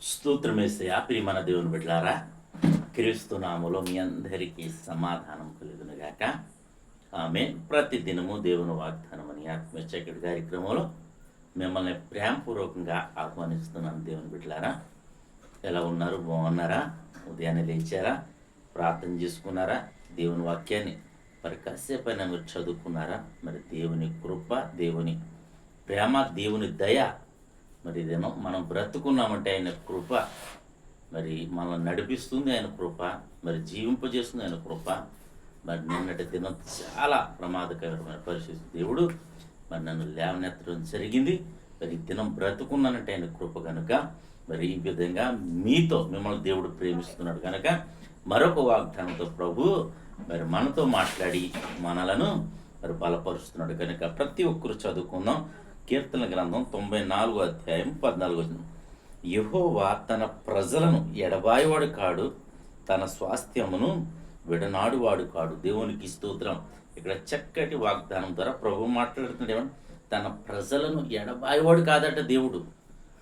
స్తోత్రమేసయ్యా ప్రియమైన దేవుని బిడ్డలారా, క్రీస్తు నామములో మీ అందరికీ సమాధానం కలుగునుగాక. ఆమె ప్రతి దినము దేవుని వాగ్దానం అని ఆత్మీయ చక్కటి కార్యక్రమంలో మిమ్మల్ని ప్రేమపూర్వకంగా ఆహ్వానిస్తున్నాను. దేవుని బిడ్డలారా, ఎలా ఉన్నారు? బాగున్నారా? ఉదయాన్నే లేచారా? ప్రార్థన చేసుకున్నారా? దేవుని వాక్యాన్ని మరి కాసేపైనా మీరు చదువుకున్నారా? మరి దేవుని కృప, దేవుని ప్రేమ, దేవుని దయ, మరి ఇదేనో మనం బ్రతుకున్నామంటే ఆయన కృప, మరి మనల్ని నడిపిస్తుంది ఆయన కృప, మరి జీవింపజేస్తుంది ఆయన కృప. మరి నిన్నటి దినం చాలా ప్రమాదకరమైన పరిస్థితి దేవుడు మరి నన్ను లేవనెత్తడం జరిగింది. మరి ఈ దినం బ్రతుకున్నానంటే ఆయన కృప కనుక మరి ఈ విధంగా మీతో మిమ్మల్ని దేవుడు ప్రేమిస్తున్నాడు కనుక మరొక వాగ్దానంతో ప్రభు మరి మనతో మాట్లాడి మనలను మరి బలపరుస్తున్నాడు కనుక ప్రతి ఒక్కరు చదువుకుందాం. కీర్తన గ్రంథం 94వ అధ్యాయం 14వ వచనం. యెహోవా తన ప్రజలను ఎడబాయివాడు కాడు, తన స్వాస్థ్యమును విడనాడువాడు కాడు. దేవునికి స్తోత్రం. ఇక్కడ చక్కటి వాగ్దానం ద్వారా ప్రభు మాట్లాడుతున్నాడు. ఏమన్నా తన ప్రజలను ఎడబాయివాడు కాదట దేవుడు,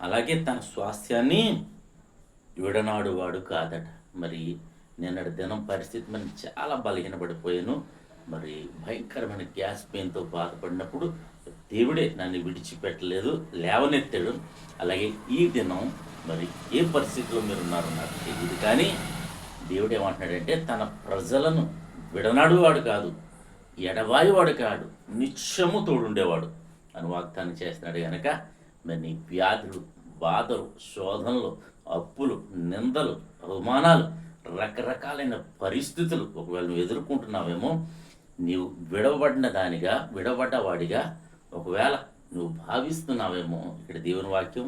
అలాగే తన స్వాస్థ్యాన్ని విడనాడువాడు కాదట. మరి నిన్నటి దినం పరిస్థితి మనం చాలా బలహీనపడిపోయాను. మరి భయంకరమైన గ్యాస్ పెయిన్తో బాధపడినప్పుడు దేవుడే నన్ను విడిచిపెట్టలేదు, లేవనెత్తాడు. అలాగే ఈ దినం మరి ఏ పరిస్థితిలో మీరు ఉన్నారో నాకు తెలియదు, కానీ దేవుడు ఏమంటున్నాడంటే తన ప్రజలను విడనాడువాడు కాదు, ఎడబాయివాడు కాడు, నిత్యము తోడుండేవాడు అని వాగ్దానం చేస్తున్నాడు. కనుక మరి నీ వ్యాధులు, బాధలు, శోధనలు, అప్పులు, నిందలు, అవమానాలు, రకరకాలైన పరిస్థితులు ఒకవేళ నువ్వు ఎదుర్కొంటున్నావేమో, నీవు విడవబడ్డవాడిగా ఒకవేళ నువ్వు భావిస్తున్నావేమో, ఇక్కడ దేవుని వాక్యం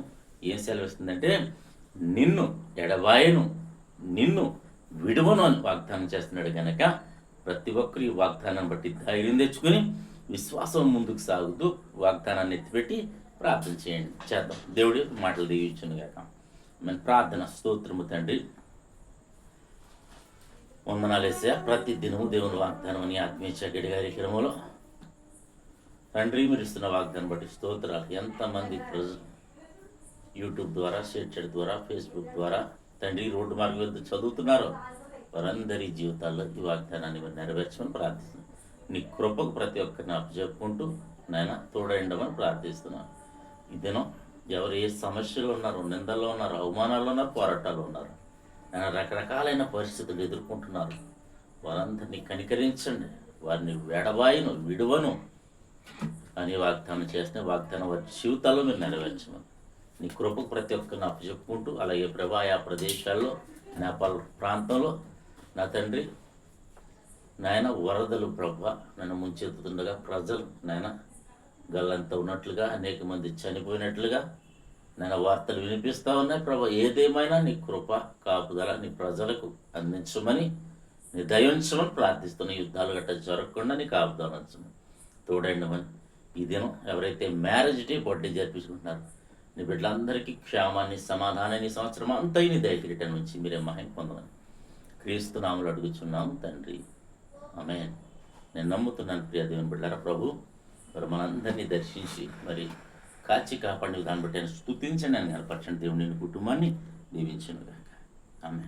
ఏం సెలవిస్తుందంటే నిన్ను ఎడబాయను, నిన్ను విడువను అని వాగ్దానం చేస్తున్నాడు. కనుక ప్రతి ఒక్కరు ఈ వాగ్దానాన్ని బట్టి ధైర్యం తెచ్చుకొని విశ్వాసం ముందుకు సాగుతూ వాగ్దానాన్ని ఎత్తిపెట్టి ప్రార్థన చేద్దాం. దేవుడి మాటలు దీవించును గాక. మన ప్రార్థన. స్తోత్రము తండ్రి, వందనాలేసా. ప్రతి దినము దేవుని వాగ్దానం అని ఆత్మీయ చక్కటి కార్యక్రమంలో తండ్రి మీరు ఇస్తున్న వాగ్దానం బట్టి స్తోత్రాలు. ఎంతమంది ప్రజలు యూట్యూబ్ ద్వారా, షేర్ ద్వారా, ఫేస్బుక్ ద్వారా తండ్రి రోడ్డు మార్గం వద్ద చదువుతున్నారో వారందరి జీవితాల్లో ఈ వాగ్దానాన్ని మీరు నెరవేర్చమని ప్రార్థిస్తున్నాను. నీ కృపకు ప్రతి ఒక్కరిని అప్పచెప్పుకుంటూ నాయన తోడైండమని ప్రార్థిస్తున్నాను. ఈ దినం ఎవరు ఏ సమస్యలు ఉన్నారో, నిందల్లో ఉన్నారు, అవమానాల్లో ఉన్నారు, పోరాటాలు ఉన్నారు, ఆయన రకరకాలైన పరిస్థితులు ఎదుర్కొంటున్నారు, వారందరినీ కనికరించండి, వారిని వెడబాయిను, విడువను అని వాగ్దానం చేసిన వాగ్దానం వారి జీవితాల్లో మీరు నెరవేర్చమని నీ కృపకు ప్రతి ఒక్కరిని అప్పచెప్పుకుంటూ, అలాగే ప్రభాయా ప్రదేశాల్లో, నేపాల్ ప్రాంతంలో నా తండ్రి నాయన వరదలు ప్రభ నన్ను ముంచెత్తుతుండగా ప్రజలు నాయన గల్లంతా ఉన్నట్లుగా, అనేక మంది చనిపోయినట్లుగా నేను వార్తలు వినిపిస్తూ ఉన్నాయి. ప్రభా ఏదేమైనా నీ కృప కాపుదల నీ ప్రజలకు అందించమని, నీ దయించమని ప్రార్థిస్తున్న. యుద్ధాలు గట్ట జరగకుండా నీ కాపుదల అంచమని తోడండమని. ఈ దినం ఎవరైతే మ్యారేజ్ డే, బర్త్డే జరిపించుకుంటున్నారు నీ బిడ్డలందరికీ క్షేమాన్ని, సమాధానాన్ని, సంవత్సరం అంతా నీ దయకిరీటం నుంచి మీరే మహిమ పొందమని క్రీస్తు నామములో అడుగుచున్నాము తండ్రి, ఆమేన్. నేను నమ్ముతున్నాను ప్రియ దేవుని బిడ్డలారా, ప్రభు మరి మనందరినీ దర్శించి మరి కాచి కాపాడిన దాన్ని బట్టి ఆయన స్తుతించండి అని కనపరచండి. దేవుని కుటుంబాన్ని దీవించను గాక. ఆమేన్.